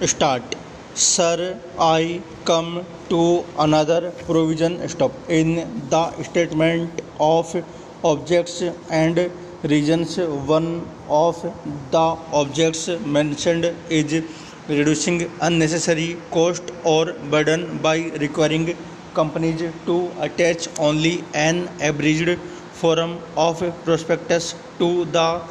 Start. Sir, I come to another provision stop in the statement of objects and reasons. One of the objects mentioned is reducing unnecessary cost or burden by requiring companies to attach only an abridged form of prospectus to the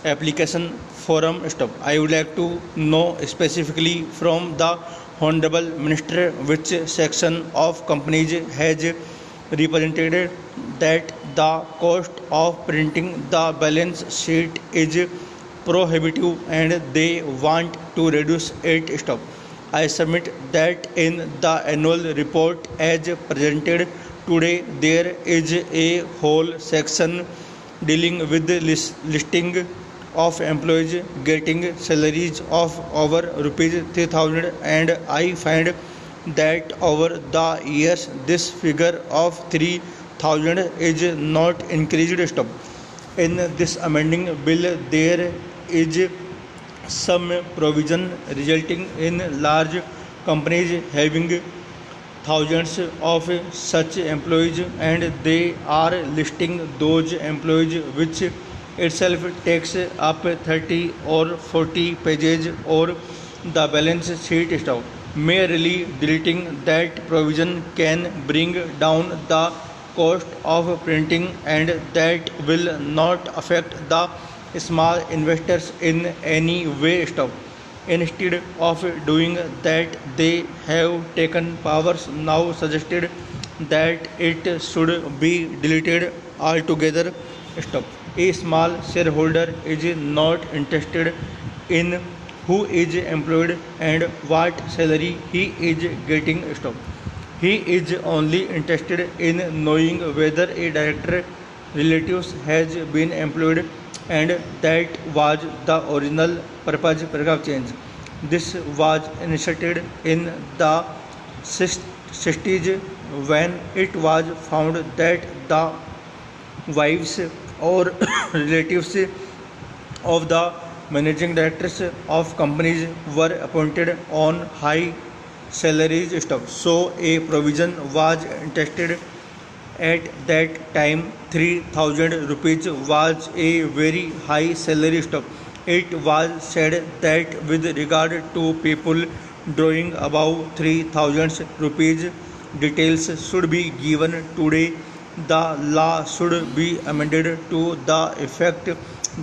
application forum stop. I would like to know specifically from the Honorable Minister which section of companies has represented that the cost of printing the balance sheet is prohibitive and they want to reduce it stop. I submit that in the annual report as presented today there is a whole section dealing with the listing of employees getting salaries of over rupees 3000 and I find that over the years this figure of 3000 is not increased stop. In this amending bill there is some provision resulting in large companies having thousands of such employees and they are listing those employees which itself takes up 30 or 40 pages or the balance sheet stuff. Merely deleting that provision can bring down the cost of printing and that will not affect the small investors in any way stuff. Instead of doing that they have taken powers now suggested that it should be deleted altogether stop. A small shareholder is not interested in who is employed and what salary he is getting stop. He is only interested in knowing whether a director relatives has been employed and that was the original purpose paragraph change. This was inserted in the 60s when it was found that the wives or relatives of the managing directors of companies were appointed on high salaries stuff. So a provision was intended at that time 3000 rupees was a very high salary stuff. It was said that with regard to people drawing above 3000 rupees details should be given today. The law should be amended to the effect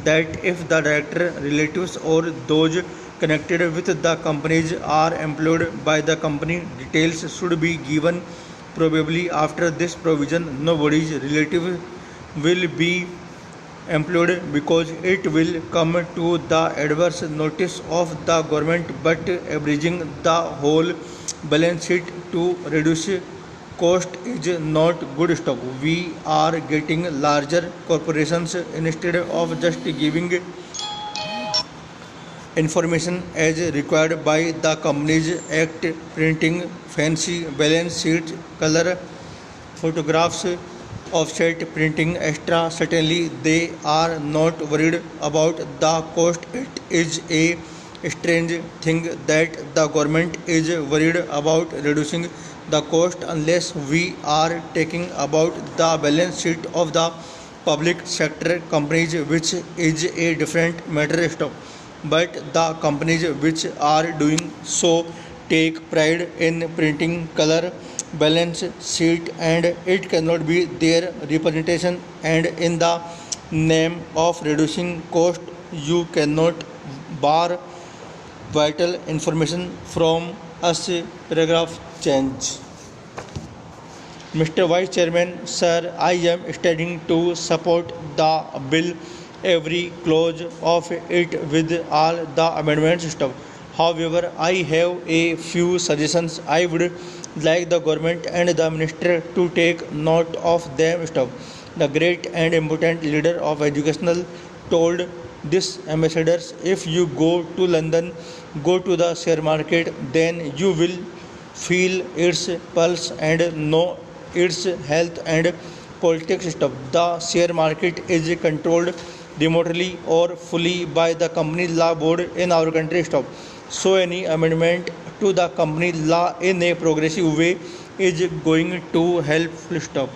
that if the director relatives or those connected with the companies are employed by the company details should be given. Probably after this provision nobody's relative will be employed because it will come to the adverse notice of the government, but abridging the whole balance sheet to reduce cost is not good stuff. We are getting larger corporations instead of just giving information as required by the Companies Act, printing fancy balance sheets, color photographs, offset printing extra. Certainly they are not worried about the cost. It is a strange thing that the government is worried about reducing the cost unless we are talking about the balance sheet of the public sector companies, which is a different matter stop. But the companies which are doing so take pride in printing color balance sheet and it cannot be their representation, and in the name of reducing cost you cannot bar vital information from us. Paragraph change. Mr. Vice Chairman, sir, I am studying to support the bill, every clause of it with all the amendments stuff. However, I have a few suggestions. I would like the government and the minister to take note of them stuff. The great and important leader of educational told this ambassadors, if you go to London, go to the share market, then you will feel its pulse and know its health and politics stuff. The share market is controlled remotely or fully by the company law board in our country stuff. So any amendment to the company law in a progressive way is going to help. Full stop.